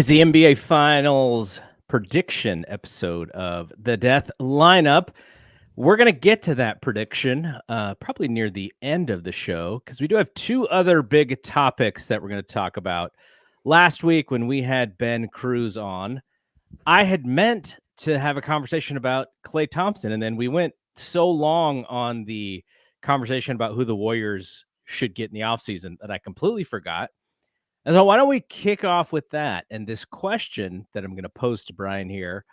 is the NBA Finals prediction episode of the Death Lineup. We're going to get to that prediction probably near the end of the show because we do have two other big topics that we're going to talk about. Last week when we had Ben Cruz on, I had meant to have a conversation about Klay Thompson, and then we went so long on the conversation about who the Warriors should get in the offseason that I completely forgot. And so why don't we kick off with that? And this question that I'm going to pose to Brian here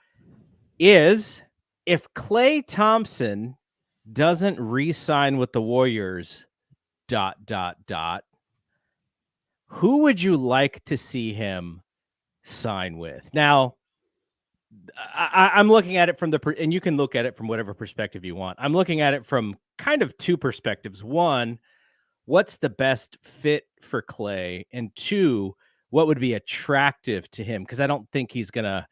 is, if Klay Thompson doesn't re-sign with the Warriors, ... who would you like to see him sign with? Now, I'm looking at it from and you can look at it from whatever perspective you want. I'm looking at it from kind of two perspectives. One, what's the best fit for Klay? And two, what would be attractive to him? Because I don't think he's going to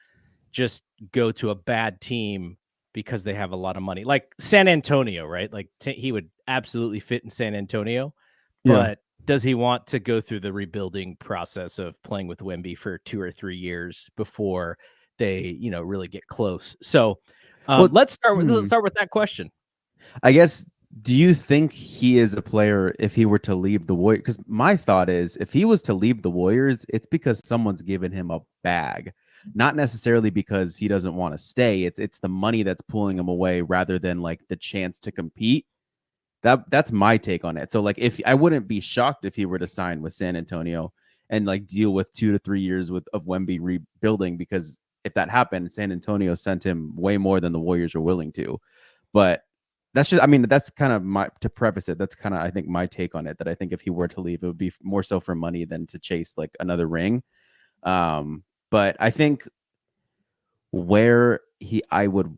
just go to a bad team because they have a lot of money. Like San Antonio, right? Like he would absolutely fit in San Antonio. But does he want to go through the rebuilding process of playing with Wemby for 2 or 3 years before they, really get close? So let's start with that question. I guess, do you think he is a player if he were to leave the Warriors? Because my thought is, if he was to leave the Warriors, it's because someone's given him a bag, not necessarily because he doesn't want to stay. It's the money that's pulling him away rather than like the chance to compete. That's my take on it. So like, if I wouldn't be shocked if he were to sign with San Antonio and like deal with 2 to 3 years of Wemby rebuilding, because if that happened, San Antonio sent him way more than the Warriors are willing to. But that's just, that's kind of to preface it, that's kind of, I think, my take on it, that I think if he were to leave, it would be more so for money than to chase like another ring. But I think where I would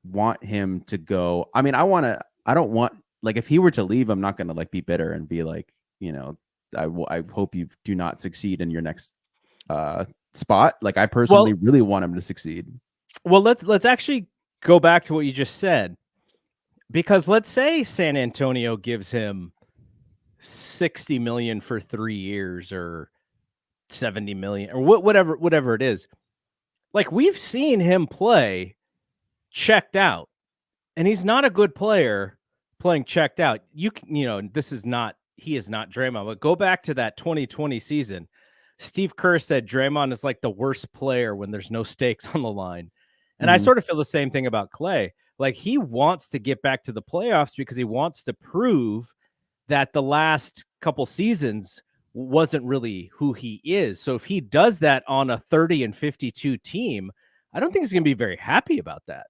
want him to go, I don't want, like, if he were to leave, I'm not going to like be bitter and be like, I hope you do not succeed in your next spot. Like, I personally really want him to succeed. Well, let's actually go back to what you just said. Because let's say San Antonio gives him $60 million for 3 years or $70 million or whatever it is. Like, we've seen him play checked out, and he's not a good player playing checked out. He is not Draymond, but go back to that 2020 season. Steve Kerr said Draymond is like the worst player when there's no stakes on the line. And I sort of feel the same thing about Klay. Like, he wants to get back to the playoffs because he wants to prove that the last couple seasons wasn't really who he is. So if he does that on a 30-52 team, I don't think he's going to be very happy about that.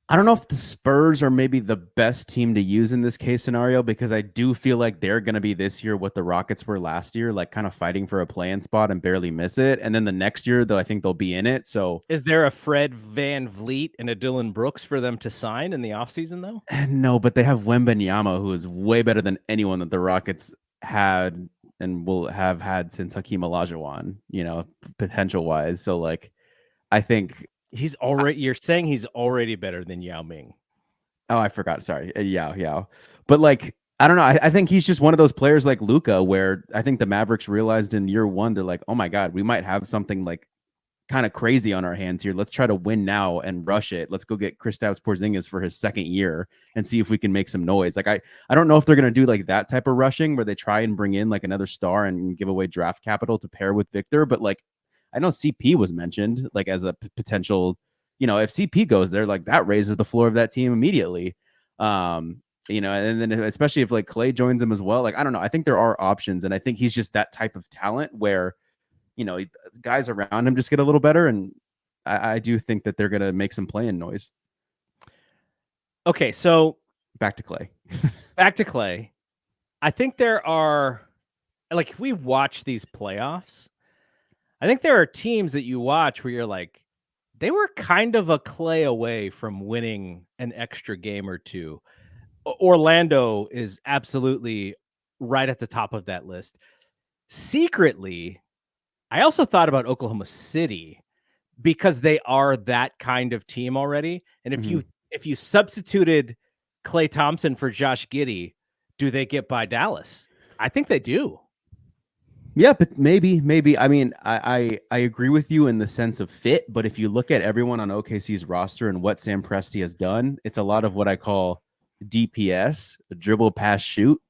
I don't know if the Spurs are maybe the best team to use in this case scenario, because I do feel like they're going to be this year what the Rockets were last year, like kind of fighting for a play-in spot and barely miss it. And then the next year, though, I think they'll be in it. So is there a Fred VanVleet and a Dillon Brooks for them to sign in the offseason, though? No, but they have Wembanyama, who is way better than anyone that the Rockets had and will have had since Hakeem Olajuwon, potential-wise. So, like, I think... You're saying he's already better than Yao Ming. Oh, I forgot. Sorry. Yao. But like, I don't know. I think he's just one of those players like Luka, where I think the Mavericks realized in year one, they're like, oh my God, we might have something like kind of crazy on our hands here. Let's try to win now and rush it. Let's go get Kristaps Porzingis for his second year and see if we can make some noise. Like, I don't know if they're going to do like that type of rushing where they try and bring in like another star and give away draft capital to pair with Victor. But like, I know CP was mentioned like as a potential, if CP goes there, like that raises the floor of that team immediately. And then especially if like Klay joins him as well, like, I don't know. I think there are options, and I think he's just that type of talent where, guys around him just get a little better. And I do think that they're going to make some playing noise. Okay. So back to Klay. I think there are, like, if we watch these playoffs, I think there are teams that you watch where you're like, they were kind of a Klay away from winning an extra game or two. Orlando is absolutely right at the top of that list. Secretly, I also thought about Oklahoma City because they are that kind of team already. And if you substituted Klay Thompson for Josh Giddey, do they get by Dallas? I think they do. Yeah, but maybe. I mean, I agree with you in the sense of fit, but if you look at everyone on OKC's roster and what Sam Presti has done, it's a lot of what I call DPS, dribble, pass, shoot.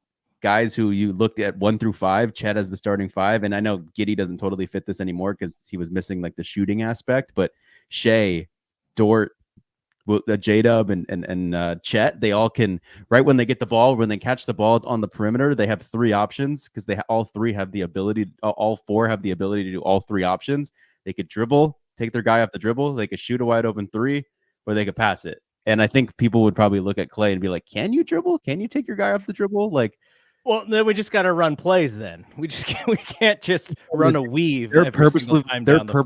Guys who you looked at 1 through 5, Chet as the starting 5, and I know Giddey doesn't totally fit this anymore because he was missing like the shooting aspect, but Shea, Dort, J-Dub and Chet, they all can, right when they get the ball, when they catch the ball on the perimeter, they have 3 options because they all 3 have the ability, all 4 have the ability to do all 3 options. They could dribble, take their guy off the dribble, they could shoot a wide open 3, or they could pass it. And I think people would probably look at Klay and be like, "Can you dribble? Can you take your guy off the dribble?" Like, well, then we just got to run plays. Then we can't just run a weave they're every single time down the floor.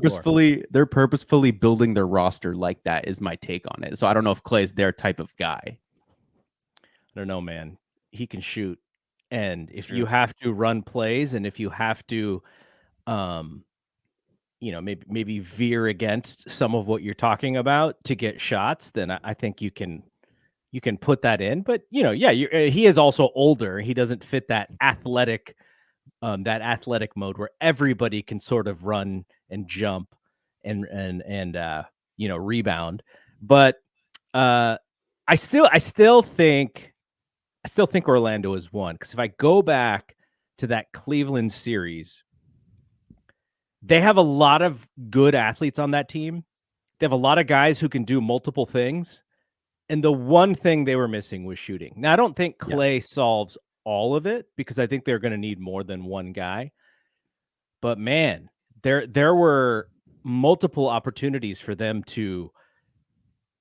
they're purposefully building their roster like that. Is my take on it. So I don't know if Klay's their type of guy. I don't know, man. He can shoot, and if you have to run plays, and if you have to, maybe veer against some of what you're talking about to get shots, then I think you can put that in. But he is also older. He doesn't fit that athletic mode where everybody can sort of run and jump and rebound. But I still think Orlando is one, because if I go back to that Cleveland series, they have a lot of good athletes on that team. They have a lot of guys who can do multiple things. And the one thing they were missing was shooting. Now, I don't think Klay solves all of it, because I think they're going to need more than one guy. But man, there were multiple opportunities for them to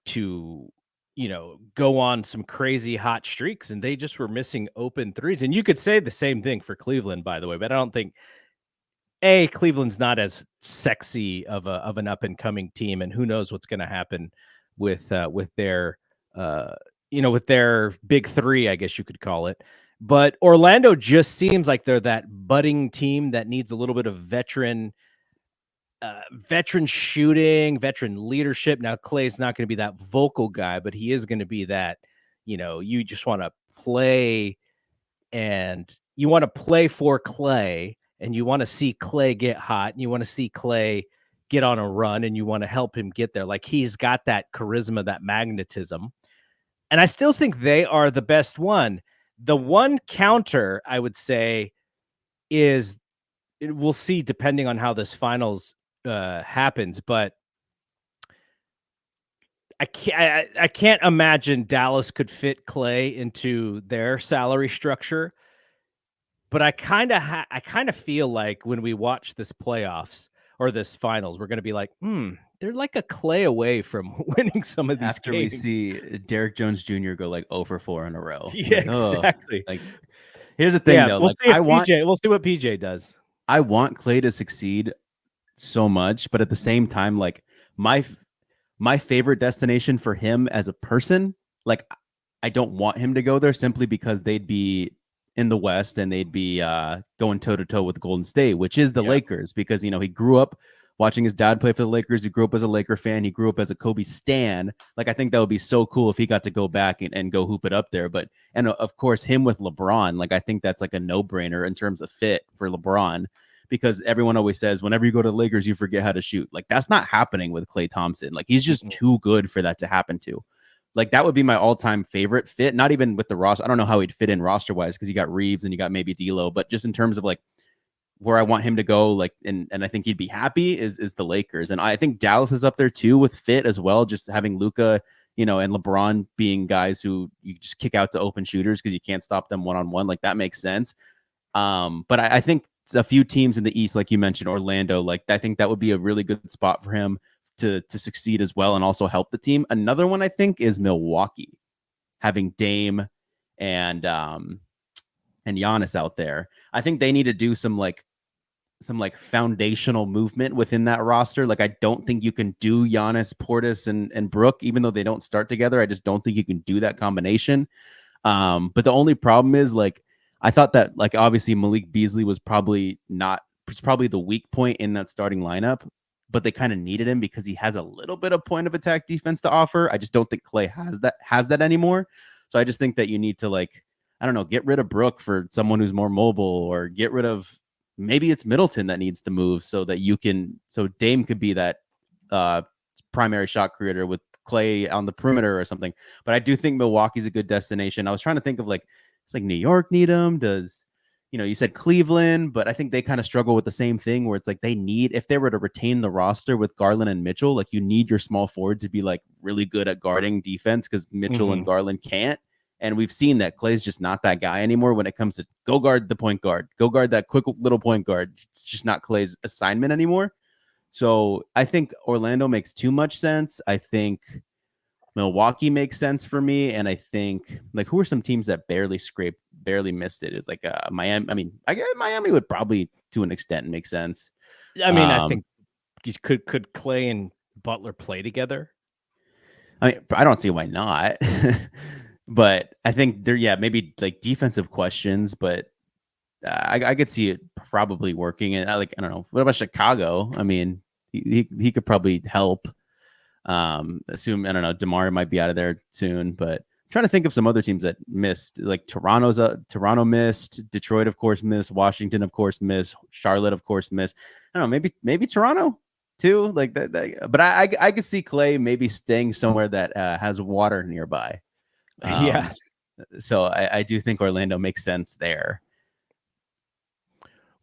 go on some crazy hot streaks, and they just were missing open threes. And you could say the same thing for Cleveland, by the way, but I don't think Cleveland's not as sexy of an up and coming team, and who knows what's going to happen with their with their big 3, I guess you could call it. But Orlando just seems like they're that budding team that needs a little bit of veteran shooting, veteran leadership. Now, Klay's not going to be that vocal guy, but he is going to be that, you just want to play, and you want to play for Klay, and you want to see Klay get hot, and you want to see Klay get on a run, and you want to help him get there. Like, he's got that charisma, that magnetism. And I still think they are the best one. The one counter I would say is, we'll see depending on how this finals happens, but I can't imagine Dallas could fit Klay into their salary structure. But I kind of feel like when we watch this playoffs or this finals, we're going to be like, they're like a Klay away from winning some of these after games. we see Derrick Jones Jr. go like 0-for-4 in a row. Yeah, exactly. Like, here's the thing, though. We'll see what PJ does. I want Klay to succeed so much, but at the same time, like, my favorite destination for him as a person, like, I don't want him to go there simply because they'd be in the West and they'd be going toe to toe with Golden State, which is the Lakers, because he grew up watching his dad play for the Lakers. He grew up as a Laker fan. He grew up as a Kobe stan. Like, I think that would be so cool if he got to go back and go hoop it up there. But, and of course, him with LeBron, like, I think that's like a no-brainer in terms of fit for LeBron, because everyone always says, whenever you go to the Lakers, you forget how to shoot. Like, that's not happening with Klay Thompson. Like, he's just too good for that to happen to. Like, that would be my all-time favorite fit. Not even with the roster. I don't know how he'd fit in roster-wise, because you got Reeves and you got maybe D'Lo, but just in terms of like where I want him to go, like, and I think he'd be happy is the Lakers. And I think Dallas is up there too with fit as well, just having Luka, and LeBron being guys who you just kick out to open shooters because you can't stop them one-on-one. Like, that makes sense. But I think a few teams in the East, like you mentioned, Orlando, like, I think that would be a really good spot for him to succeed as well and also help the team. Another one I think is Milwaukee, having Dame and Giannis out there. I think they need to do some foundational movement within that roster. Like, I don't think you can do Giannis, Portis, and Brook, even though they don't start together. I just don't think you can do that combination. But the only problem is, like, I thought that, like, obviously Malik Beasley was probably the weak point in that starting lineup, but they kind of needed him because he has a little bit of point of attack defense to offer. I just don't think Klay has that anymore. So I just think that you need to, like, I don't know, get rid of Brook for someone who's more mobile, or get rid of maybe it's Middleton that needs to move so Dame could be that primary shot creator with Klay on the perimeter or something. But I do think Milwaukee's a good destination. I was trying to think of like, it's like New York need him. Does, you said Cleveland, but I think they kind of struggle with the same thing where it's like they need, if they were to retain the roster with Garland and Mitchell, like you need your small forward to be like really good at guarding defense because Mitchell and Garland can't. And we've seen that Klay's just not that guy anymore when it comes to go guard the point guard, go guard that quick little point guard. It's just not Klay's assignment anymore. So I think Orlando makes too much sense. I think Milwaukee makes sense for me. And I think like, who are some teams that barely missed it? It's like Miami. I mean, I guess Miami would probably to an extent make sense. I mean, I think could Klay and Butler play together? I mean, I don't see why not. But I think maybe like defensive questions, but I could see it probably working. And I don't know. What about Chicago? I mean, he could probably help. I don't know, DeMar might be out of there soon, but I'm trying to think of some other teams that missed. Like Toronto missed, Detroit of course missed, Washington of course missed, Charlotte of course missed. I don't know, maybe Toronto too, like that. But I could see Klay maybe staying somewhere that has water nearby. Yeah. So I do think Orlando makes sense there.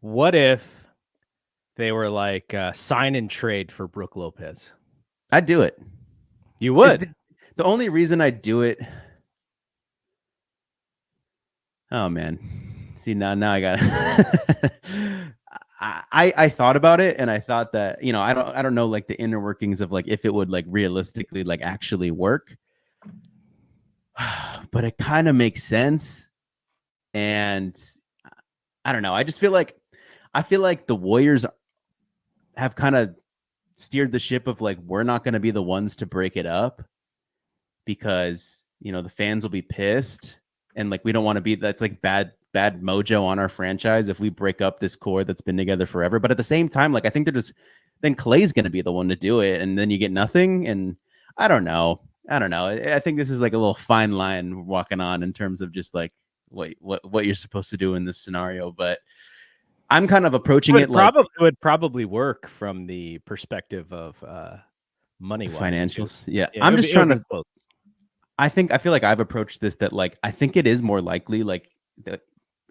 What if they were like sign and trade for Brook Lopez? I'd do it. You would? The only reason I'd do it. Oh man. See, now I got I thought about it and I thought that, I don't know like the inner workings of like if it would like realistically like actually work. But it kind of makes sense. And I don't know. I feel like the Warriors have kind of steered the ship of like, we're not going to be the ones to break it up because, the fans will be pissed. And like, we don't want to be, that's like bad mojo on our franchise if we break up this core that's been together forever. But at the same time, like, I think then Klay's going to be the one to do it. And then you get nothing. And I don't know. I think this is like a little fine line we're walking on in terms of just like what you're supposed to do in this scenario. But I'm kind of approaching it like it would probably work from the perspective of money financials. Yeah, I'm just trying to. I feel like I've approached this that like I think it is more likely like that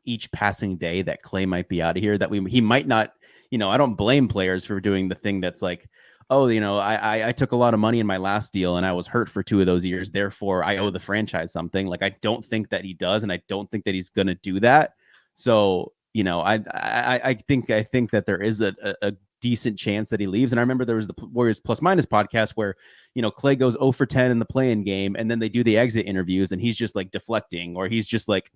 each passing day that Klay might be out of here, that he might not. I don't blame players for doing the thing that's like, oh, I took a lot of money in my last deal and I was hurt for 2 of those years. Therefore, I owe the franchise something. Like, I don't think that he does. And I don't think that he's going to do that. So, I think that there is a decent chance that he leaves. And I remember there was the Warriors Plus Minus podcast where, Klay goes 0 for 10 in the play-in game. And then they do the exit interviews and he's just like deflecting, or he's just like,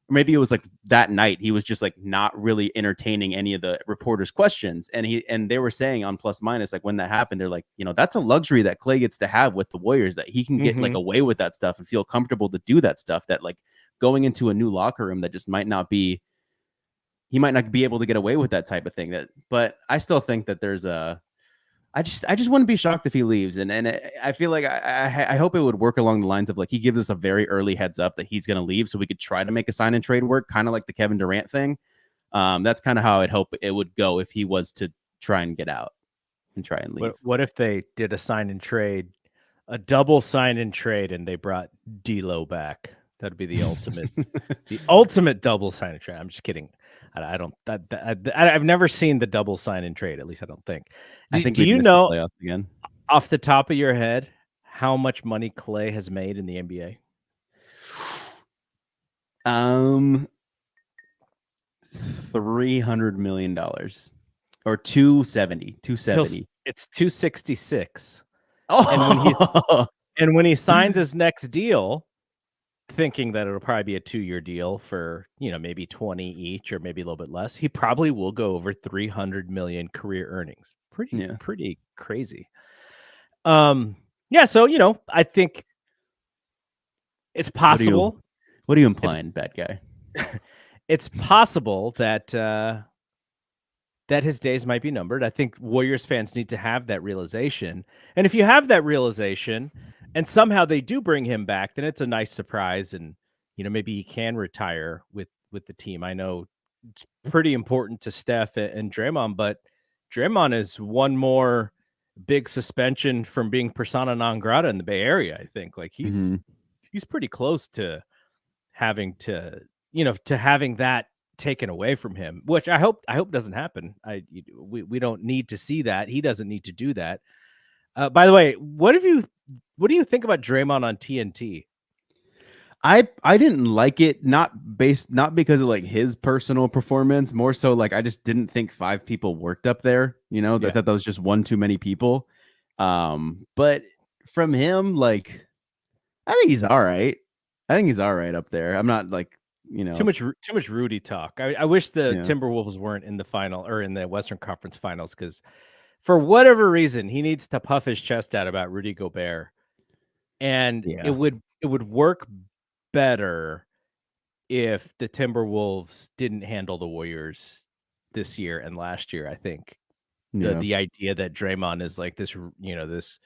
maybe it was like that night he was just like not really entertaining any of the reporters' questions. And they were saying on Plus Minus, like when that happened, they're like, that's a luxury that Klay gets to have with the Warriors, that he can get like away with that stuff and feel comfortable to do that stuff, that like going into a new locker room that just he might not be able to get away with that type of thing. But I still think that there's I just wouldn't be shocked if he leaves. And I feel like I hope it would work along the lines of like, he gives us a very early heads up that he's going to leave so we could try to make a sign and trade work, kind of like the Kevin Durant thing. That's kind of how I'd hope it would go if he was to try and get out and try and leave. What if they did a sign and trade, a double sign and trade, and they brought D'Lo back? That'd be the ultimate double sign and trade. I'm just kidding. I've never seen the double sign and trade. At least I don't think. Do you know the playoffs again off the top of your head how much money Klay has made in the NBA? $300 million or 270. It's 266. Oh, and when he signs his next deal, thinking that it'll probably be a 2-year deal for, maybe 20 each or maybe a little bit less, he probably will go over 300 million career earnings. Pretty crazy. So, I think it's possible. What are you implying, bad guy? It's possible that his days might be numbered. I think Warriors fans need to have that realization. And if you have that realization and somehow they do bring him back, then it's a nice surprise. And, maybe he can retire with the team. I know it's pretty important to Steph and Draymond, but Draymond is one more big suspension from being persona non grata in the Bay Area. I think like he's pretty close to having to, to having that taken away from him, which I hope doesn't happen. We don't need to see that. He doesn't need to do that. By the way, what do you think about Draymond on TNT? I didn't like it, not because of like his personal performance, more so like I just didn't think 5 people worked up there. I thought that was just one too many people. But from him, like I think he's all right. I think he's all right up there. I'm not like, too much Rudy talk. I wish the Timberwolves weren't in the final or in the Western Conference Finals, because for whatever reason he needs to puff his chest out about Rudy Gobert, and it would work better if the Timberwolves didn't handle the Warriors this year and last year. I think the idea that Draymond is like this, this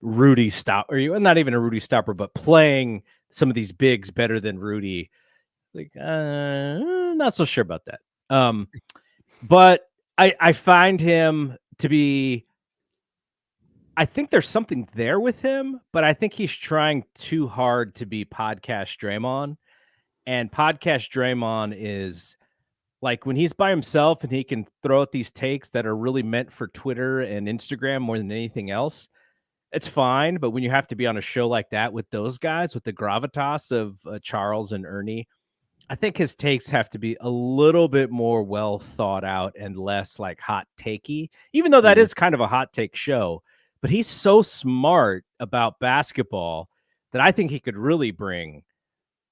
Rudy stop, or not even a Rudy stopper, but playing some of these bigs better than Rudy. Like, not so sure about that. But I find him to be, I think there's something there with him, but I think he's trying too hard to be podcast Draymond. And podcast Draymond is like when he's by himself and he can throw out these takes that are really meant for Twitter and Instagram more than anything else, it's fine. But when you have to be on a show like that with those guys, with the gravitas of Charles and Ernie, I think his takes have to be a little bit more well thought out and less like hot takey, even though that is kind of a hot take show. But he's so smart about basketball that I think he could really bring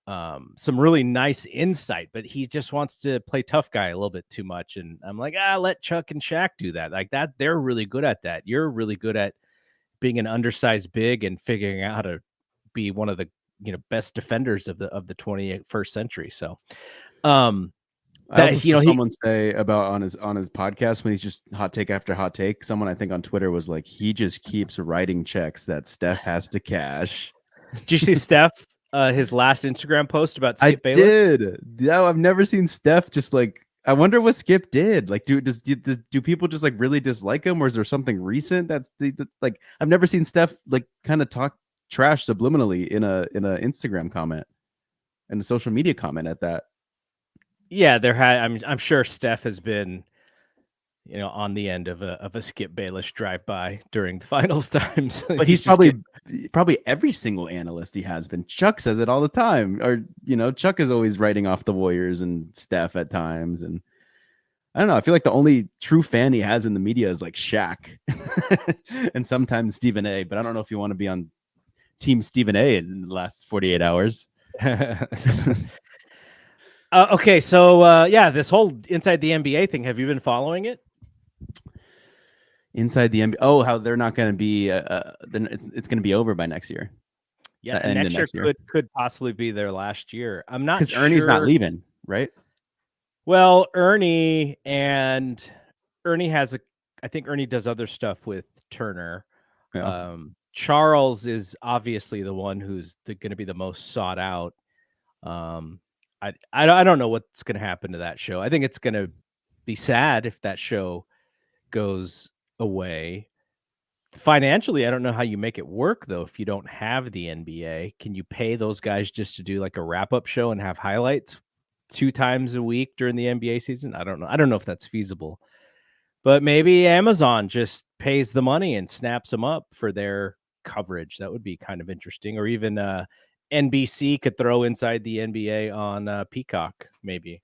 some really nice insight, but he just wants to play tough guy a little bit too much. And I'm like, let Chuck and Shaq do that. Like that, they're really good at that. You're really good at being an undersized big and figuring out how to be one of the best defenders of the 21st century. So I also saw someone say about on his podcast when he's just hot take after hot take. Someone I think on Twitter was like, he just keeps writing checks that Steph has to cash. Did you see Steph his last Instagram post about Skip Bayless? I did. No, I've never seen Steph just like. I wonder what Skip did. Like, do people just like really dislike him, or is there something recent that's like? I've never seen Steph like kind of talk trash subliminally in a Instagram comment, and a social media comment at that. Yeah, I'm sure Steph has been, on the end of a Skip Bayless drive-by during the finals times. But he's probably every single analyst he has been. Chuck says it all the time, or Chuck is always writing off the Warriors and Steph at times, and I don't know. I feel like the only true fan he has in the media is like Shaq, and sometimes Stephen A. But I don't know if you want to be on Team Stephen A. in the last 48 hours. Okay, so this whole Inside the NBA thing, have you been following it? Inside the NBA, oh, how they're not going to be, then it's going to be over by next year. Yeah, next year could possibly be their last year. I'm not because Ernie's not leaving, right? Well, Ernie has I think Ernie does other stuff with Turner. Yeah. Charles is obviously the one who's going to be the most sought out. I don't know what's going to happen to that show. I think it's going to be sad if that show goes away. Financially, I don't know how you make it work, though, if you don't have the NBA. Can you pay those guys just to do like a wrap-up show and have highlights 2 times a week during the NBA season? I don't know. I don't know if that's feasible. But maybe Amazon just pays the money and snaps them up for their coverage. That would be kind of interesting. Or even NBC could throw Inside the NBA on Peacock, maybe.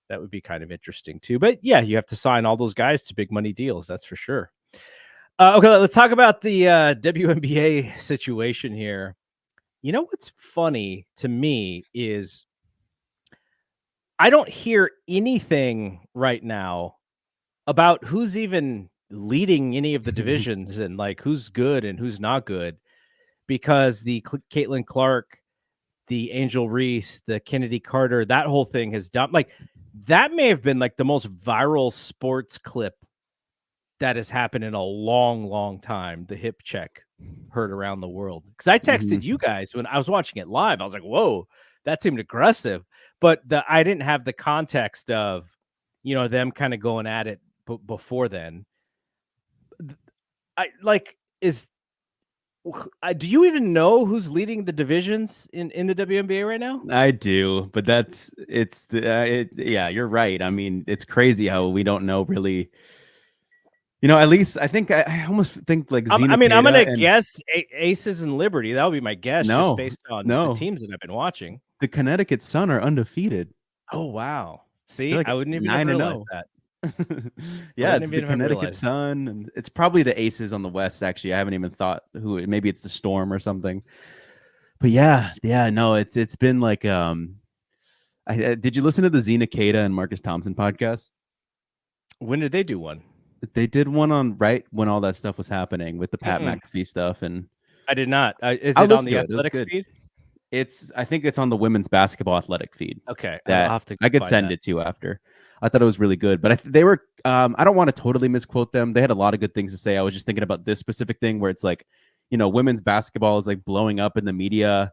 That would be kind of interesting too. But yeah, you have to sign all those guys to big money deals. That's for sure. Okay, let's talk about the WNBA situation here. You know what's funny to me is I don't hear anything right now about who's even leading any of the divisions and like who's good and who's not good, because the Caitlin Clark, the Angel Reese, the Kennedy Carter, that whole thing has done like that may have been like the most viral sports clip that has happened in a long, long time. The hip check heard around the world. Because I texted you guys when I was watching it live. I was like, whoa, that seemed aggressive. But I didn't have the context of them kind of going at it before then. I like do you even know who's leading the divisions in the WNBA right now? I do, but yeah, you're right. I mean, it's crazy how we don't know really. At least I think I almost think like I'm Xena gonna Kata and guess Aces and Liberty. That would be my guess, just no, based on the no, teams that I've been watching. the Connecticut Sun are undefeated. Oh wow! See, They're like I wouldn't even have 9-0. realized that. I Yeah, wouldn't it's the even have Connecticut realized. Sun, and it's probably the Aces on the West. Actually, I haven't even thought who. Maybe it's the Storm or something. But yeah, no, it's been like did you listen to the Xena Kata and Marcus Thompson podcast? When did they do one? They did one on right when all that stuff was happening with the Pat Mm-mm. McAfee stuff, and I did not. Is I'll it on listen the to it. It was Athletics good. feed? I think it's on the women's basketball athletic feed. Okay, I'll That have to I could find send that. it to you after. I thought it was really good, but they were. I don't want to totally misquote them. They had a lot of good things to say. I was just thinking about this specific thing where it's like, women's basketball is like blowing up in the media,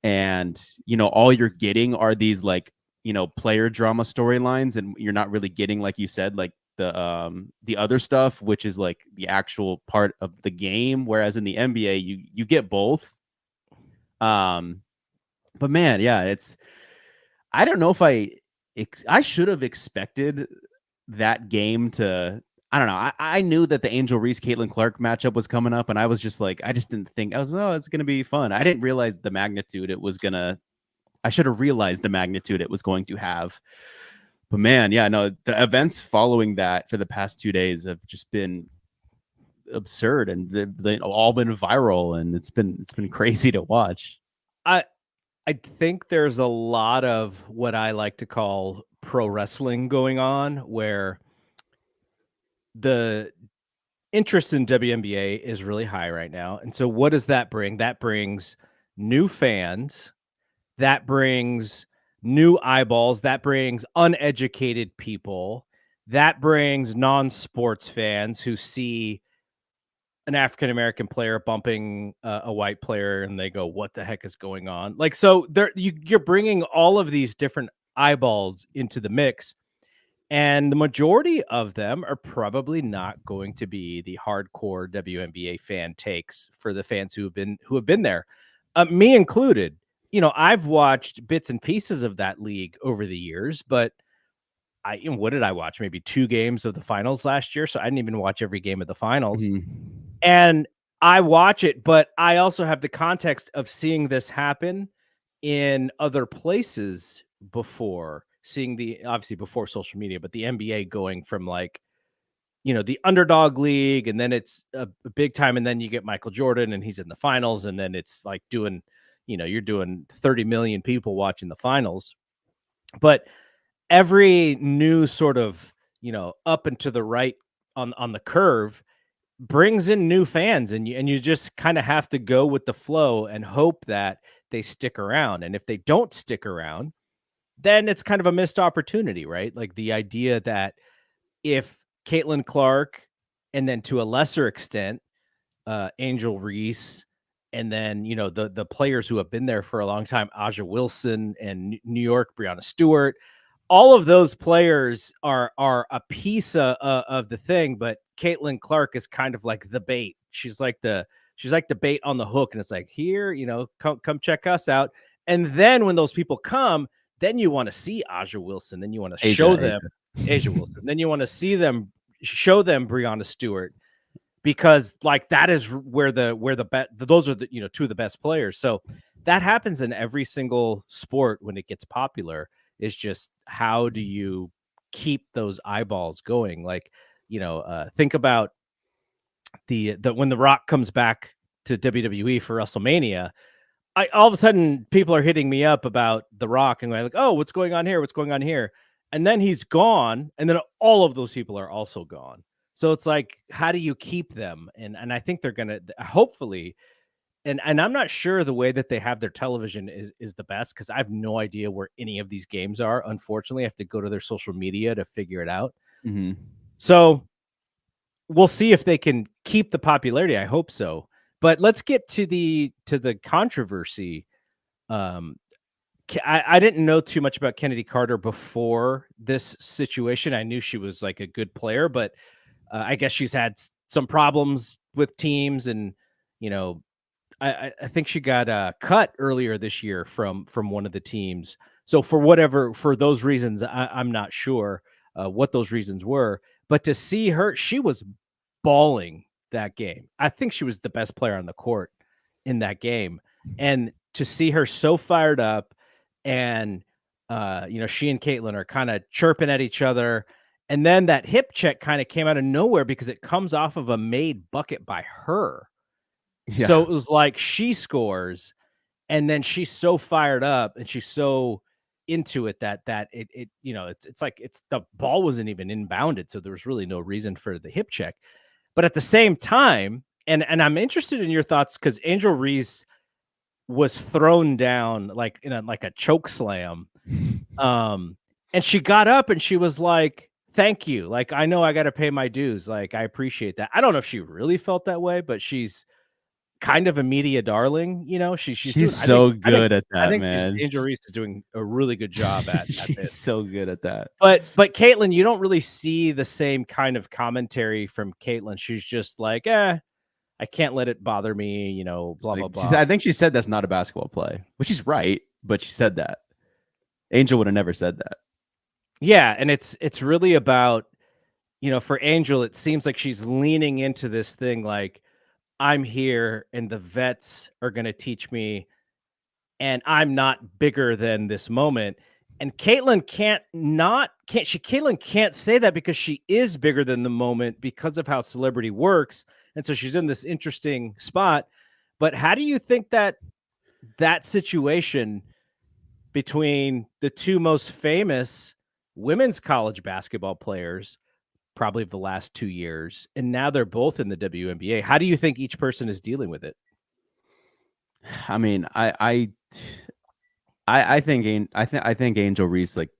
and all you're getting are these like player drama storylines, and you're not really getting, like you said, like the other stuff, which is like the actual part of the game. Whereas in the NBA, you get both. But man, yeah, I don't know if I should have expected that game to. I don't know. I knew that the Angel Reese Caitlin Clark matchup was coming up, and I was just like, I just didn't think it's gonna be fun. I didn't realize the magnitude it was gonna. I should have realized the magnitude it was going to have. But man, yeah, no, the events following that for the past 2 days have just been absurd, and they've all been viral, and it's been crazy to watch. I think there's a lot of what I like to call pro wrestling going on, where the interest in WNBA is really high right now. And so what does that bring? That brings new fans, that brings new eyeballs, that brings uneducated people, that brings non-sports fans who see an African American player bumping a white player, and they go, "What the heck is going on?" Like, so you're bringing all of these different eyeballs into the mix, and the majority of them are probably not going to be the hardcore WNBA fan takes for the fans who have been there, me included. I've watched bits and pieces of that league over the years, but what did I watch? Maybe 2 games of the finals last year, so I didn't even watch every game of the finals. Mm-hmm. And I watch it, but I also have the context of seeing this happen in other places before, obviously before social media, but the NBA going from like, the underdog league, and then it's a big time, and then you get Michael Jordan and he's in the finals, and then it's like you're doing 30 million people watching the finals. But every new sort of, up and to the right on the curve brings in new fans, and you just kind of have to go with the flow and hope that they stick around. And if they don't stick around, then it's kind of a missed opportunity, right? Like the idea that if Caitlin Clark, and then to a lesser extent, Angel Reese, and then the players who have been there for a long time, Aja Wilson and New York Breanna Stewart, all of those players are a piece of the thing, but Caitlin Clark is kind of like the bait. She's like the bait on the hook, and it's like, here, come check us out. And then when those people come, then you want to see Aja Wilson, then you want to show them Aja Wilson, then you want to show them Breanna Stewart, because like that is where those are the 2 of the best players. So that happens in every single sport when it gets popular. Is just, how do you keep those eyeballs going? Like, think about the when The Rock comes back to WWE for WrestleMania, all of a sudden people are hitting me up about The Rock and going like, "Oh, what's going on here? What's going on here?" And then he's gone, and then all of those people are also gone. So it's like, how do you keep them? And I think they're gonna, hopefully. And I'm not sure the way that they have their television is the best, because I have no idea where any of these games are. Unfortunately, I have to go to their social media to figure it out. Mm-hmm. So we'll see if they can keep the popularity. I hope so. But let's get to the controversy I didn't know too much about Kennedy Carter before this situation. I knew she was like a good player, but I guess she's had some problems with teams, and you know, I think she got cut earlier this year from one of the teams. So for those reasons, I'm not sure what those reasons were. But to see her, she was bawling that game. I think she was the best player on the court in that game, and to see her so fired up, and she and Caitlin are kind of chirping at each other. And then that hip check kind of came out of nowhere because it comes off of a made bucket by her. So Yeah. it was like she scores, and then she's so fired up and she's so into it that it's like the ball wasn't even inbounded, so there was really no reason for the hip check. But at the same time, and I'm interested in your thoughts because Angel Reese was thrown down like in a choke slam. And she got up and she was like, "Thank you. Like, I know I got to pay my dues. Like, I appreciate that." I don't know if she really felt that way, but she's kind of a media darling, she's doing, She's so good at I that, think she's man. Angel Reese is doing a really good job at She's this. so good at that. But Caitlin, you don't really see the same kind of commentary from Caitlin. She's just like, I can't let it bother me, blah, blah, Like blah. I think she said that's not a basketball play, which she's right, but she said that. Angel would have never said that. Yeah, and it's really about, for Angel, it seems like she's leaning into this thing like, I'm here and the vets are going to teach me, and I'm not bigger than this moment. And Caitlin Caitlin can't say that because she is bigger than the moment because of how celebrity works. And so she's in this interesting spot. But how do you think that situation between the two most famous women's college basketball players, probably of the last 2 years, and now they're both in the WNBA, how do you think each person is dealing with it? I mean, I think Angel Reese like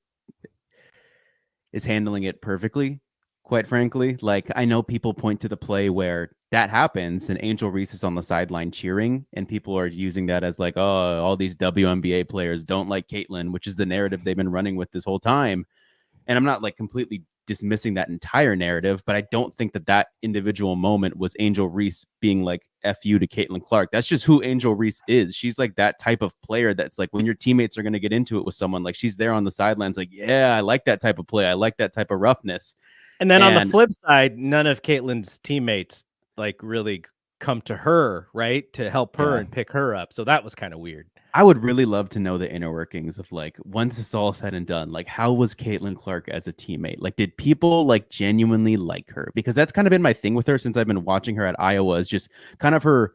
is handling it perfectly, quite frankly. Like, I know people point to the play where that happens and Angel Reese is on the sideline cheering, and people are using that as like, oh, all these WNBA players don't like Caitlin, which is the narrative they've been running with this whole time. And I'm not like completely dismissing that entire narrative, but I don't think that individual moment was Angel Reese being like F you to Caitlin Clark. That's just who Angel Reese is. She's like that type of player that's like, when your teammates are going to get into it with someone, like she's there on the sidelines, like, yeah, I like that type of play. I like that type of roughness. And then on the And flip side, none of Caitlin's teammates like really come to her, right, to help her yeah, and pick her up. So that was kind of weird. I would really love to know the inner workings of like, once it's all said and done, like how was Caitlin Clark as a teammate? Like, did people like genuinely like her? Because that's kind of been my thing with her since I've been watching her at Iowa, is just kind of her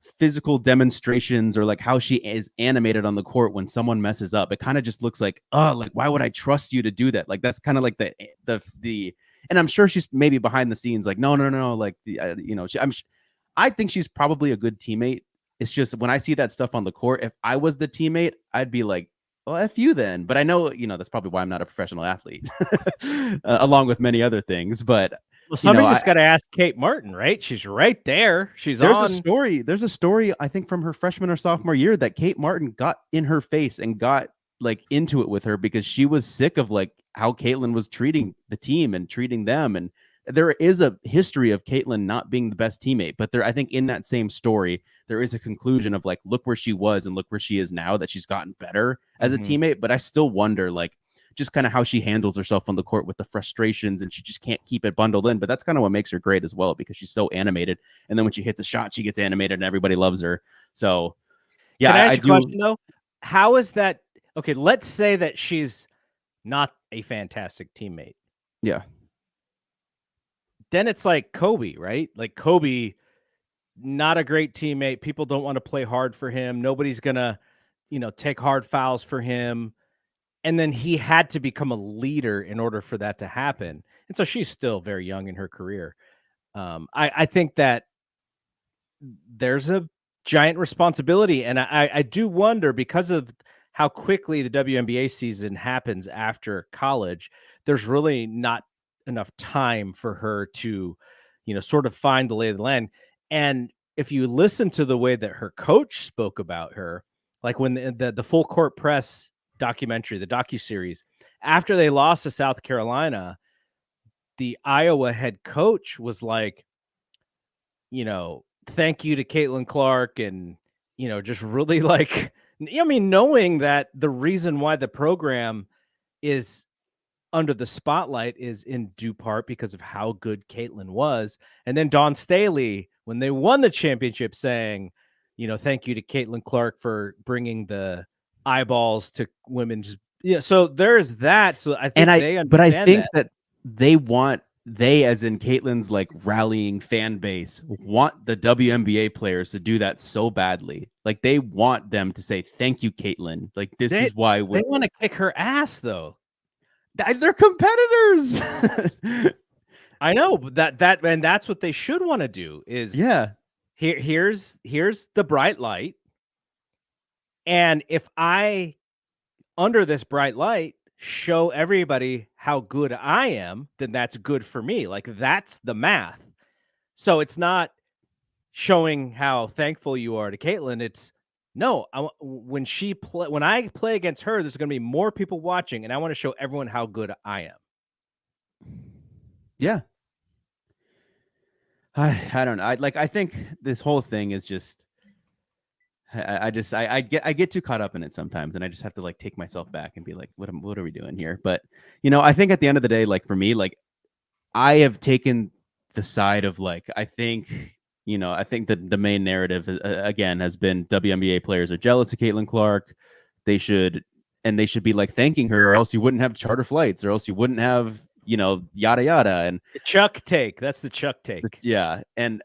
physical demonstrations, or like how she is animated on the court when someone messes up. It kind of just looks like, oh, like why would I trust you to do that? Like that's kind of like the and I'm sure she's maybe behind the scenes like, no, like I think she's probably a good teammate. It's just when I see that stuff on the court, if I was the teammate, I'd be like, well, F you then. But I know, that's probably why I'm not a professional athlete, along with many other things. But, Well, somebody's just got to ask Kate Martin, right? She's right there. She's on. There's a story, I think, from her freshman or sophomore year that Kate Martin got in her face and got like into it with her because she was sick of like how Caitlin was treating the team and treating them. And there is a history of Caitlin not being the best teammate, but I think in that same story, there is a conclusion of like, look where she was and look where she is now, that she's gotten better as a teammate. But I still wonder, like, just kind of how she handles herself on the court with the frustrations, and she just can't keep it bundled in. But that's kind of what makes her great as well, because she's so animated. And then when she hits a shot, she gets animated and everybody loves her. So yeah, Can I ask you a question though? How is that? Okay, let's say that she's not a fantastic teammate. Yeah. Then it's like Kobe, right? Like Kobe, not a great teammate. People don't want to play hard for him. Nobody's gonna, take hard fouls for him. And then he had to become a leader in order for that to happen. And so she's still very young in her career. I think that there's a giant responsibility. And I do wonder, because of how quickly the WNBA season happens after college, there's really not enough time for her to, sort of find the lay of the land. And if you listen to the way that her coach spoke about her, like when the full court press documentary, the docuseries, after they lost to South Carolina, the Iowa head coach was like, thank you to Caitlin Clark, and just really like, I mean, knowing that the reason why the program is under the spotlight is in due part because of how good Caitlin was. And then Dawn Staley, when they won the championship, saying, thank you to Caitlin Clark for bringing the eyeballs to women's. Yeah, so there's that. So I think they understand but I think that. they as in Caitlin's like rallying fan base want the WNBA players to do that so badly. Like they want them to say thank you, Caitlin. Like this is why they want to kick her ass, though. They're competitors. I know, but that's what they should want to do. Is here's the bright light, and if I, under this bright light, show everybody how good I am, then that's good for me. Like that's the math. So it's not showing how thankful you are to Caitlin. It's no, when I play against her, there's going to be more people watching, and I want to show everyone how good I am. Yeah. I don't know. I think this whole thing is just, I get too caught up in it sometimes, and I just have to like take myself back and be like, what are we doing here? But I think at the end of the day, like for me, like I have taken the side of like, I think that the main narrative again has been WNBA players are jealous of Caitlin Clark. They should be like thanking her, or else you wouldn't have charter flights, or else you wouldn't have yada yada. And the Chuck take, that's the Chuck take. Yeah. And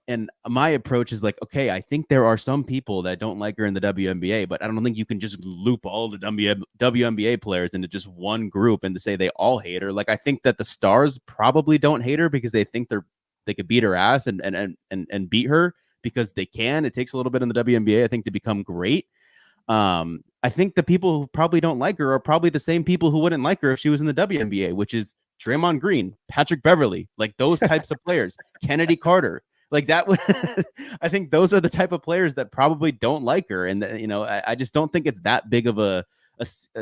my approach is like, okay, I think there are some people that don't like her in the WNBA, but I don't think you can just loop all the WNBA players into just one group and to say they all hate her. Like I think that the stars probably don't hate her because they think they could beat her ass and beat her because they can. It takes a little bit in the WNBA, I think, to become great. I think the people who probably don't like her are probably the same people who wouldn't like her if she was in the WNBA, which is Draymond Green, Patrick Beverly, like those types of players, Kennedy Carter, like that would, I think those are the type of players that probably don't like her. And, I just don't think it's that big of a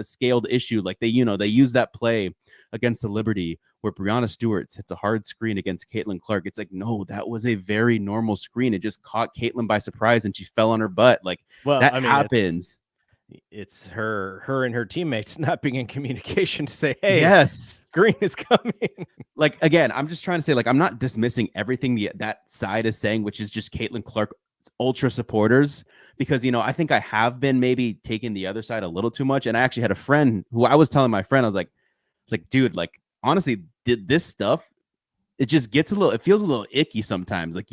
scaled issue. Like they use that play against the Liberty where Breonna Stewart hits a hard screen against Caitlin Clark. It's like, no, that was a very normal screen. It just caught Caitlin by surprise and she fell on her butt. Like happens. It's her and her teammates not being in communication to say, hey, yes, screen is coming. Like, again, I'm just trying to say, like, I'm not dismissing everything that side is saying, which is just Caitlin Clark ultra supporters, because, I think I have been maybe taking the other side a little too much. And I actually had a friend who I was telling my friend, I was like, dude, like, honestly, this stuff, it just gets it feels a little icky sometimes. Like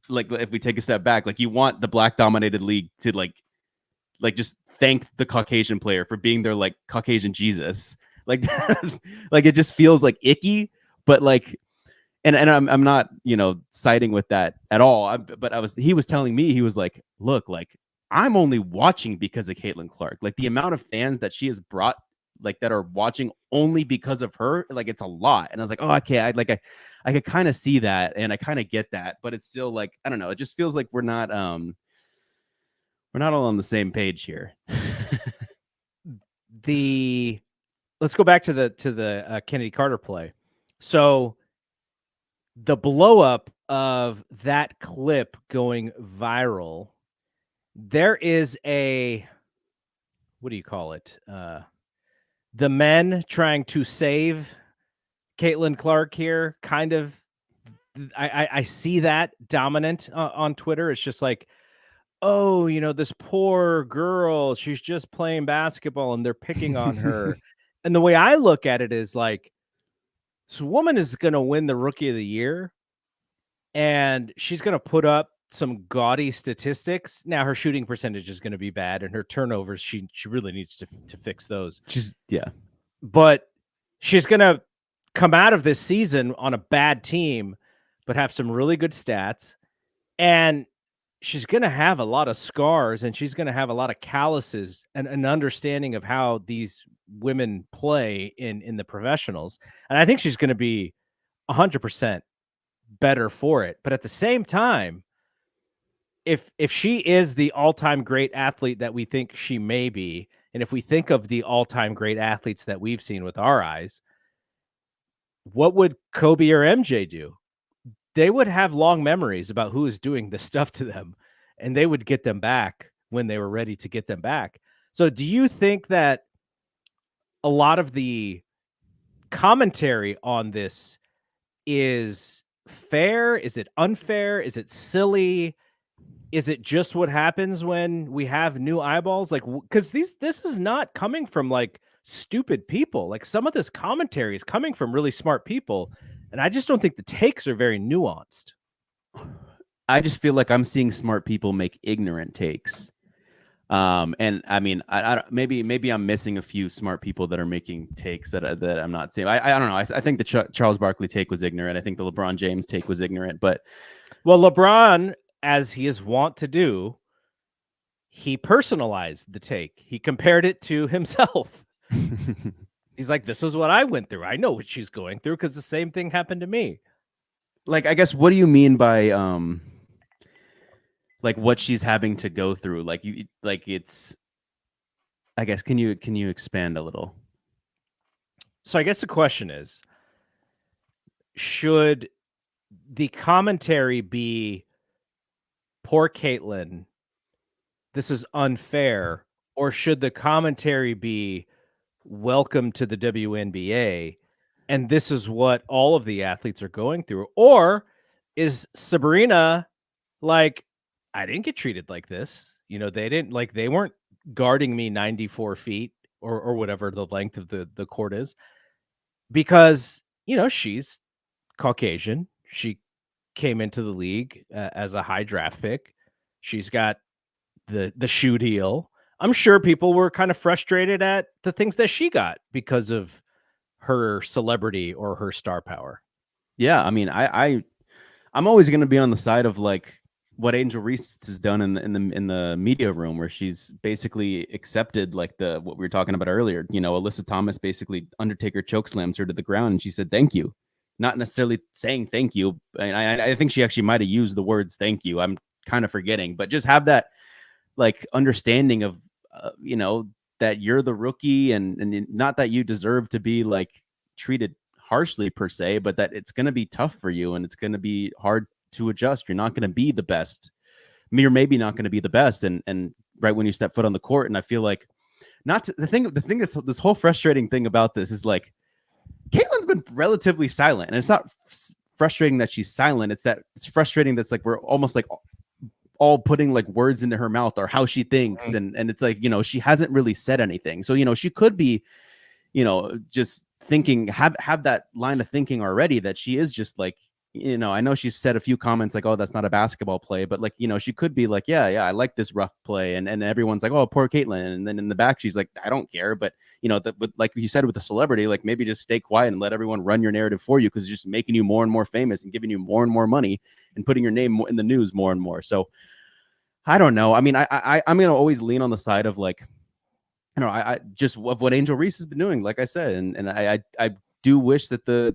like if we take a step back, like you want the black dominated league to like just thank the Caucasian player for being their like Caucasian Jesus. Like, like it just feels like icky, but like, and I'm not, siding with that at all. He was telling me, he was like, look, like I'm only watching because of Caitlin Clark. Like the amount of fans that she has brought, like that are watching only because of her, like it's a lot. And I was like, oh, okay. I could kind of see that. And I kind of get that, but it's still like, I don't know. It just feels like we're not all on the same page here. Let's go back to the Kennedy Carter play. So the blow up of that clip going viral, there is what do you call it? The men trying to save Caitlin Clark here, kind of. I see that dominant on Twitter. It's just like, oh, this poor girl, she's just playing basketball and they're picking on her. And the way I look at it is like, this woman is going to win the Rookie of the Year and she's going to put up some gaudy statistics. Now her shooting percentage is going to be bad and her turnovers, she really needs to fix those. But she's going to come out of this season on a bad team, but have some really good stats. And she's going to have a lot of scars and she's going to have a lot of calluses and an understanding of how these women play in the professionals. And I think she's going to be 100% better for it. But at the same time, if she is the all-time great athlete that we think she may be, and if we think of the all-time great athletes that we've seen with our eyes, what would Kobe or MJ do? They would have long memories about who is doing this stuff to them, and they would get them back when they were ready to get them back. So do you think that a lot of the commentary on this is fair? Is it unfair? Is it silly? Is it just what happens when we have new eyeballs? Like, because this is not coming from like stupid people. Like some of this commentary is coming from really smart people, and I just don't think the takes are very nuanced. I just feel like I'm seeing smart people make ignorant takes. And I mean, maybe I'm missing a few smart people that are making takes that I'm not seeing. I don't know. I think the Charles Barkley take was ignorant. I think the LeBron James take was ignorant. But well, LeBron, as he is wont to do, he personalized the take. He compared it to himself. He's like, this is what I went through. I know what she's going through because the same thing happened to me. Like, I guess, what do you mean by like what she's having to go through? Like it's, I guess, can you expand a little? So I guess the question is, should the commentary be poor Caitlin, this is unfair, or should the commentary be welcome to the WNBA, and this is what all of the athletes are going through? Or is Sabrina like, I didn't get treated like this. You know, they weren't guarding me 94 feet or whatever the length of the court is, because, you know, she's Caucasian. She came into the league as a high draft pick. She's got the shoe deal. I'm sure people were kind of frustrated at the things that she got because of her celebrity or her star power. Yeah, I mean, I'm always going to be on the side of like what Angel Reese has done in the media room, where she's basically accepted like what we were talking about earlier. You know, Alyssa Thomas basically Undertaker chokeslams her to the ground, and she said thank you, not necessarily saying thank you. And I think she actually might have used the words thank you. I'm kind of forgetting, but just have that like understanding of you know, that you're the rookie, and not that you deserve to be like treated harshly per se, but that it's going to be tough for you and it's going to be hard to adjust. You're not going to be the best. You're maybe not going to be the best. And right when you step foot on the court. And I feel like the thing that's this whole frustrating thing about this is like, Caitlin's been relatively silent, and it's not frustrating that she's silent. It's that it's frustrating that's like, we're almost like all putting like words into her mouth or how she thinks. And it's like, you know, she hasn't really said anything. So, you know, she could be, you know, just thinking, have that line of thinking already, that she is just like, you know, I know she's said a few comments like, oh, that's not a basketball play, but like, you know, she could be like, yeah, I like this rough play. And everyone's like, oh, poor Caitlin. And then in the back, she's like, I don't care. But, you know, like you said, with the celebrity, like maybe just stay quiet and let everyone run your narrative for you, because it's just making you more and more famous and giving you more and more money and putting your name in the news more and more. So I don't know. I mean, I'm going to always lean on the side of like, you know, I just of what Angel Reese has been doing, like I said, and I do wish that the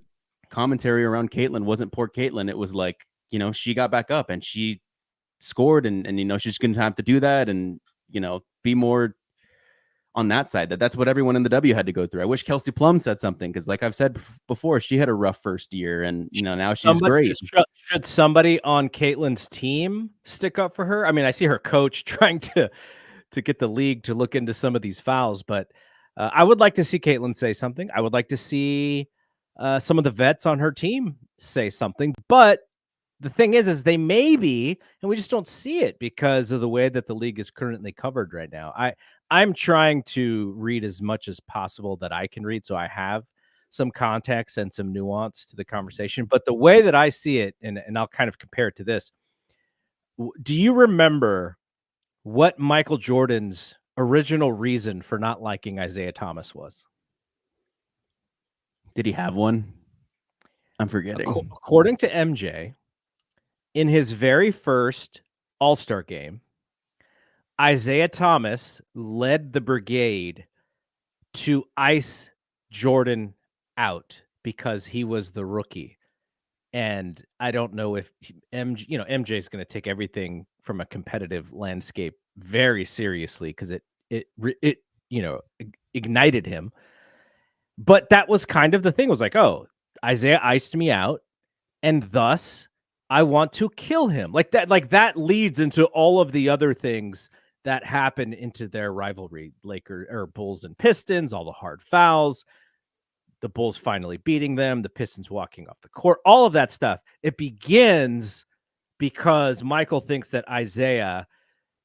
commentary around Caitlin wasn't poor Caitlin. It was like, you know, she got back up and she scored, and you know, she's going to have to do that, and you know, be more on that side. That's what everyone in the W had to go through. I wish Kelsey Plum said something, because like I've said before, she had a rough first year, and you know, now she's great. Should somebody on Caitlin's team stick up for her? I mean, I see her coach trying to get the league to look into some of these fouls, but I would like to see Caitlin say something. I would like to see some of the vets on her team say something. But the thing is they may be, and we just don't see it because of the way that the league is currently covered right now. I'm trying to read as much as possible that I can read, so I have some context and some nuance to the conversation. But the way that I see it, and I'll kind of compare it to this. Do you remember what Michael Jordan's original reason for not liking Isaiah Thomas was? Did he have one? I'm forgetting. According to MJ, in his very first All-Star game, Isaiah Thomas led the brigade to ice Jordan out because he was the rookie. And I don't know if MJ is going to take everything from a competitive landscape very seriously because it ignited him. But that was kind of the thing. It was like, oh, Isaiah iced me out, and thus I want to kill him. Like that leads into all of the other things that happen into their rivalry, Lakers or Bulls and Pistons, all the hard fouls, the Bulls finally beating them, the Pistons walking off the court, all of that stuff. It begins because Michael thinks that Isaiah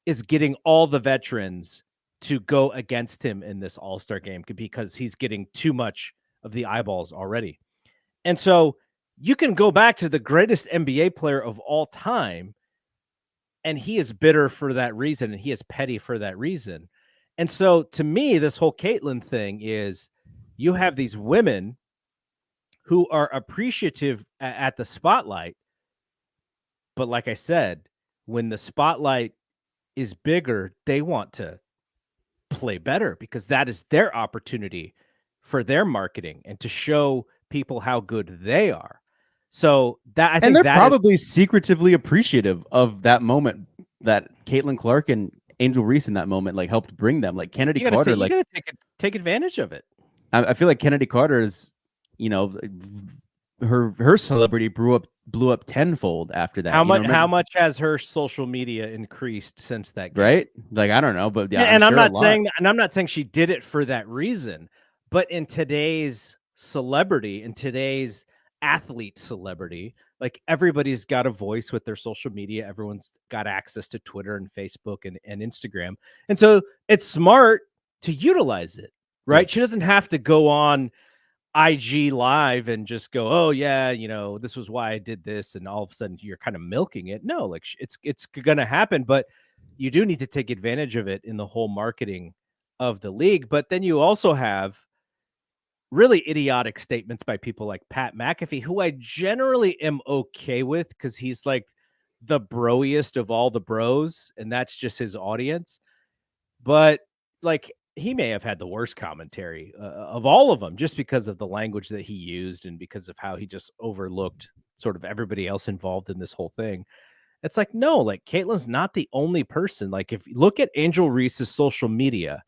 is getting all the veterans to go against him in this All-Star game because he's getting too much of the eyeballs already. And so you can go back to the greatest NBA player of all time, and he is bitter for that reason, and he is petty for that reason. And so to me, this whole Caitlyn thing is you have these women who are appreciative at the spotlight. But like I said, when the spotlight is bigger, they want to play better because that is their opportunity for their marketing and to show people how good they are. So that I think they're that probably secretively appreciative of that moment that Caitlin Clark and Angel Reese in that moment like helped bring them. Like Kennedy Carter, you gotta take advantage of it. I feel like Kennedy Carter is, her celebrity blew up tenfold after that. How much has her social media increased since that game? Right? Like I don't know, but yeah, and I'm not saying she did it for that reason, but in today's celebrity, in today's athlete celebrity, like everybody's got a voice with their social media. Everyone's got access to Twitter and Facebook and Instagram. And so it's smart to utilize it, right? Yeah. She doesn't have to go on IG live and just go, oh yeah, this was why I did this. And all of a sudden you're kind of milking it. No, like it's going to happen, but you do need to take advantage of it in the whole marketing of the league. But then you also have really idiotic statements by people like Pat McAfee, who I generally am okay with because he's like the broiest of all the bros, and that's just his audience. But like he may have had the worst commentary of all of them just because of the language that he used and because of how he just overlooked sort of everybody else involved in this whole thing. It's like, no, like Caitlyn's not the only person. Like if you look at Angel Reese's social media,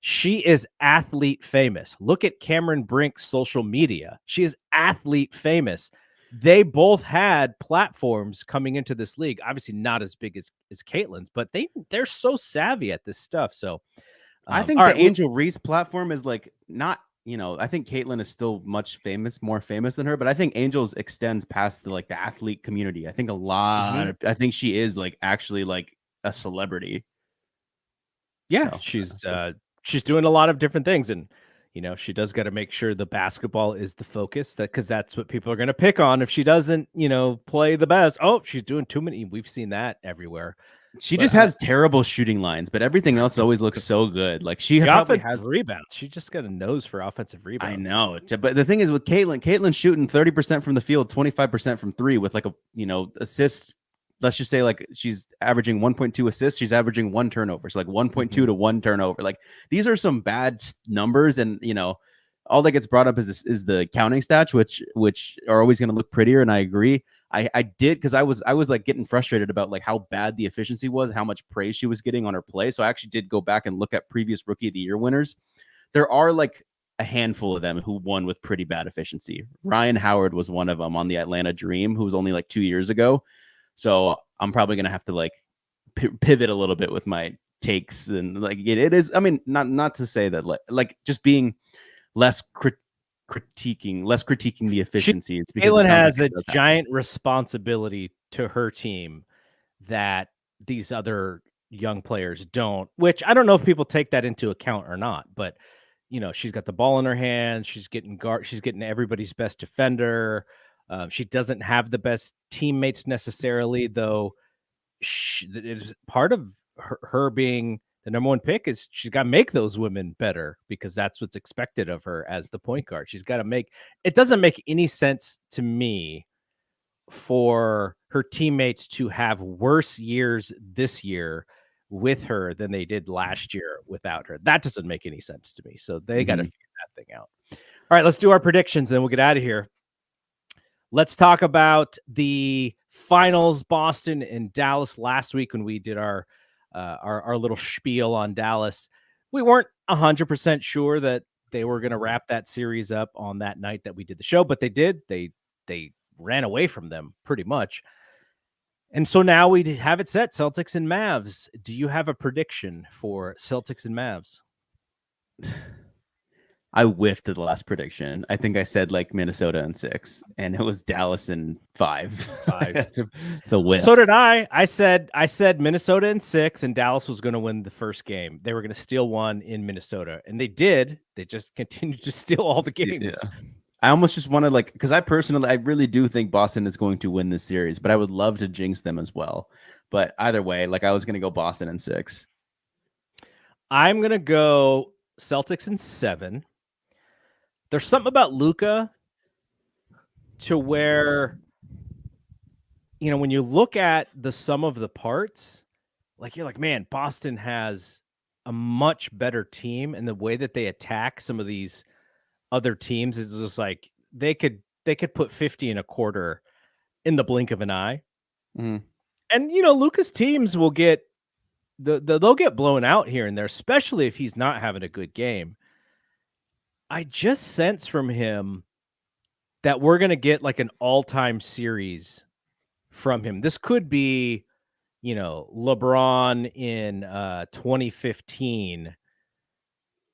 she is athlete famous. Look at Cameron Brink's social media. She is athlete famous. They both had platforms coming into this league, obviously not as big as Caitlyn's, but they're so savvy at this stuff. So I think the Angel Reese platform is like not, I think Caitlyn is still more famous than her, but I think Angel's extends past the athlete community. I think I think she is like actually like a celebrity. Yeah, she's doing a lot of different things, and she does got to make sure the basketball is the focus, because that's what people are going to pick on if she doesn't play the best. Oh, she's doing too many. We've seen that everywhere. She just has terrible shooting lines, but everything else always looks so good. Like she probably has rebounds. She just got a nose for offensive rebounds. I know, but the thing is with Caitlin's shooting 30% from the field, 25% from three with assists. Let's just say she's averaging 1.2 assists. She's averaging 1 turnover. So 1.2 to 1 turnover. Like these are some bad numbers. And, all that gets brought up is the counting stats, which are always going to look prettier. And I agree. I did, because I was getting frustrated about how bad the efficiency was, how much praise she was getting on her play. So I actually did go back and look at previous Rookie of the Year winners. There are a handful of them who won with pretty bad efficiency. Ryan Howard was one of them on the Atlanta Dream, who was only 2 years ago. So I'm probably going to have to pivot a little bit with my takes. And it is, I mean, not to say that just being less critiquing the efficiency. It's because Caitlyn has a giant responsibility to her team that these other young players don't, which I don't know if people take that into account or not, but she's got the ball in her hands. She's getting everybody's best defender. She doesn't have the best teammates necessarily, though. It is part of her being the number one pick is she's got to make those women better, because that's what's expected of her as the point guard. She's got to make. It doesn't make any sense to me for her teammates to have worse years this year with her than they did last year without her. That doesn't make any sense to me. So they got to figure that thing out. All right, let's do our predictions, then we'll get out of here. Let's talk about the finals, Boston and Dallas last week when we did our little spiel on Dallas. We weren't 100% sure that they were going to wrap that series up on that night that we did the show, but they did. They ran away from them pretty much. And so now we have it set, Celtics and Mavs. Do you have a prediction for Celtics and Mavs? I whiffed the last prediction. I think I said like Minnesota in 6, and it was Dallas in 5. It's a whiff. So did I. I said Minnesota in 6, and Dallas was going to win the first game. They were going to steal one in Minnesota, and they did. They just continued to steal all the games. Yeah. I almost just want to because I really do think Boston is going to win this series, but I would love to jinx them as well. But either way, I was going to go Boston in 6. I'm going to go Celtics in 7. There's something about Luka to where, when you look at the sum of the parts, you're like, man, Boston has a much better team, and the way that they attack some of these other teams is just like they could put 50 in a quarter in the blink of an eye. Mm. And Luka's teams will get they'll get blown out here and there, especially if he's not having a good game. I just sense from him that we're going to get an all-time series from him. This could be, LeBron in 2015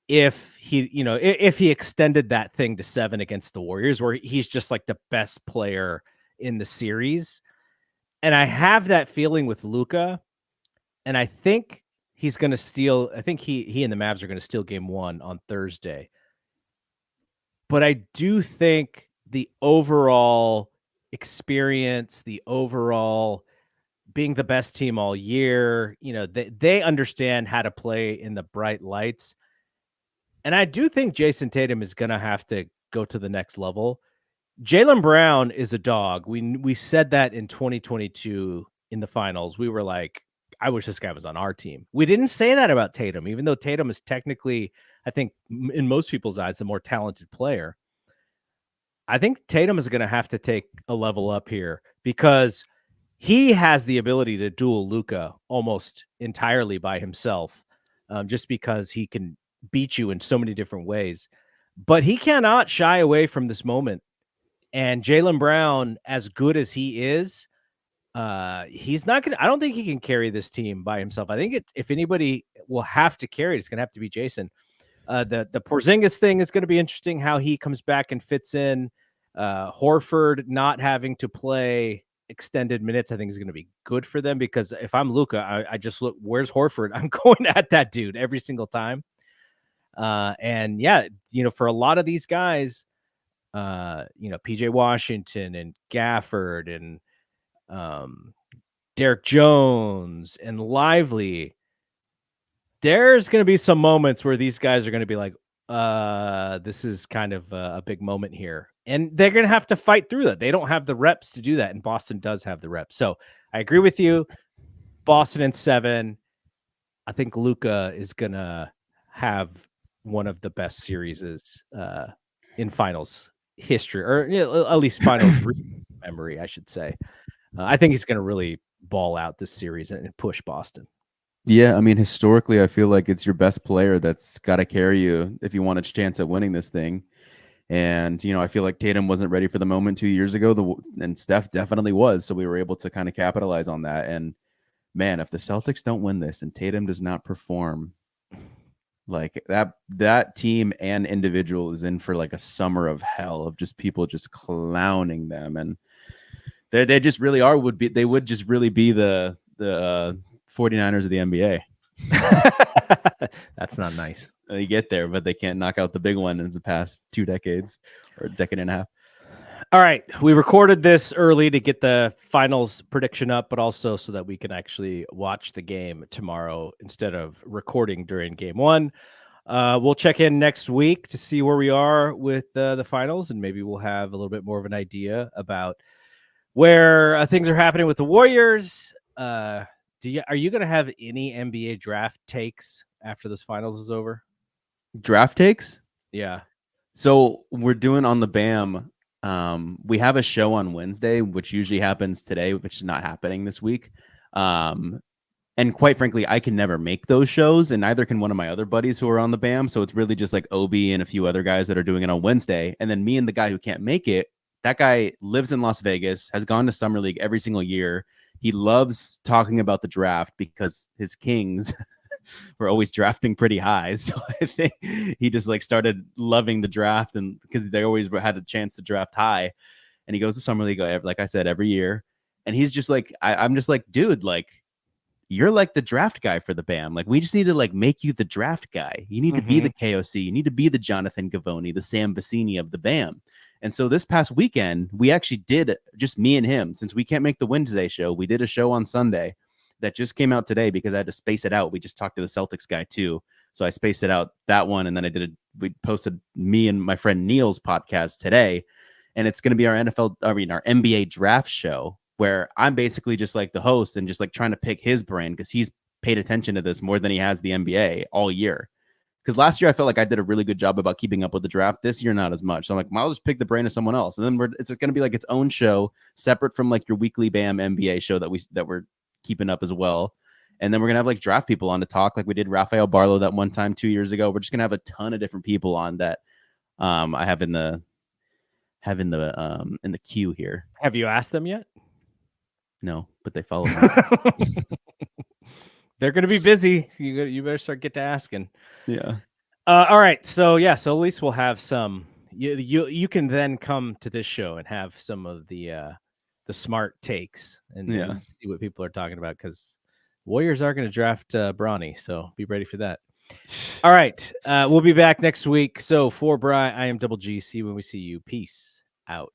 if he extended that thing to 7 against the Warriors, where he's just the best player in the series. And I have that feeling with Luka, and I think he's going to steal. I think he and the Mavs are going to steal game 1 on Thursday. But I do think the overall experience, the overall being the best team all year, they understand how to play in the bright lights. And I do think Jason Tatum is going to have to go to the next level. Jaylen Brown is a dog. We said that in 2022 in the finals. We were like, I wish this guy was on our team. We didn't say that about Tatum, even though Tatum is technically, I think, in most people's eyes, the more talented player. I think Tatum is going to have to take a level up here because he has the ability to duel Luka almost entirely by himself, just because he can beat you in so many different ways. But he cannot shy away from this moment. And Jaylen Brown, as good as he is, he's not going to, I don't think he can carry this team by himself. I think if anybody will have to carry it, it's going to have to be Jason. The Porzingis thing is going to be interesting, how he comes back and fits in. Horford not having to play extended minutes, I think is going to be good for them, because if I'm Luka, I just look, where's Horford? I'm going at that dude every single time. And yeah, for a lot of these guys, PJ Washington and Gafford and Derek Jones and Lively, there's going to be some moments where these guys are going to be like, this is kind of a big moment here. And they're going to have to fight through that. They don't have the reps to do that. And Boston does have the reps. So I agree with you. Boston in 7. I think Luka is going to have one of the best series in finals history, or at least finals memory, I should say. I think he's going to really ball out this series and push Boston. Yeah, I mean, historically, I feel like it's your best player that's got to carry you if you want a chance at winning this thing. And, I feel like Tatum wasn't ready for the moment 2 years ago, and Steph definitely was. So we were able to kind of capitalize on that. And man, if the Celtics don't win this and Tatum does not perform, that team and individual is in for a summer of hell of just people just clowning them. And they just really they would just really be the 49ers of the NBA. That's not nice. They get there, but they can't knock out the big one in the past 2 decades or a decade and a half. All right. We recorded this early to get the finals prediction up, but also so that we can actually watch the game tomorrow instead of recording during game 1. We'll check in next week to see where we are with the finals, and maybe we'll have a little bit more of an idea about where things are happening with the Warriors. Are you going to have any NBA draft takes after this finals is over? Draft takes? Yeah. So we're doing on the BAM. We have a show on Wednesday, which usually happens today, which is not happening this week. And quite frankly, I can never make those shows, and neither can one of my other buddies who are on the BAM. So it's really just like Obi and a few other guys that are doing it on Wednesday. And then me and the guy who can't make it, that guy lives in Las Vegas, has gone to Summer League every single year. He loves talking about the draft because his Kings were always drafting pretty high. So I think he just like started loving the draft, and because they always had a chance to draft high. And he goes to Summer League, like I said, every year. And he's just like, I'm just like, dude, like, you're like the draft guy for the BAM. Like, we just need to like make you the draft guy. You need to be the KOC. You need to be the Jonathan Gavoni, the Sam Vecini of the BAM. And so this past weekend, we actually did, just me and him, since we can't make the Wednesday show, we did a show on Sunday that just came out today because I had to space it out. We just talked to the Celtics guy too. So I spaced it out, that one. And then we posted me and my friend Neil's podcast today. And it's going to be our our NBA draft show, where I'm basically just like the host and just like trying to pick his brain because he's paid attention to this more than he has the NBA all year. Because last year I felt like I did a really good job about keeping up with the draft. This year, not as much. So I'm like, I'll just pick the brain of someone else. And then it's going to be like its own show, separate from like your weekly BAM NBA show that we're keeping up as well. And then we're going to have like draft people on to talk, like we did Rafael Barlow that one time 2 years ago. We're just going to have a ton of different people on that I have in the queue here. Have you asked them yet? No, but they follow me. They're going to be busy. You better start get to asking. Yeah. All right. So yeah. So at least we'll have some. You can then come to this show and have some of the smart takes and see what people are talking about, because Warriors are going to draft Bronny. So be ready for that. All right. We'll be back next week. So for Bri, I am Double G. See you when we see you. Peace out.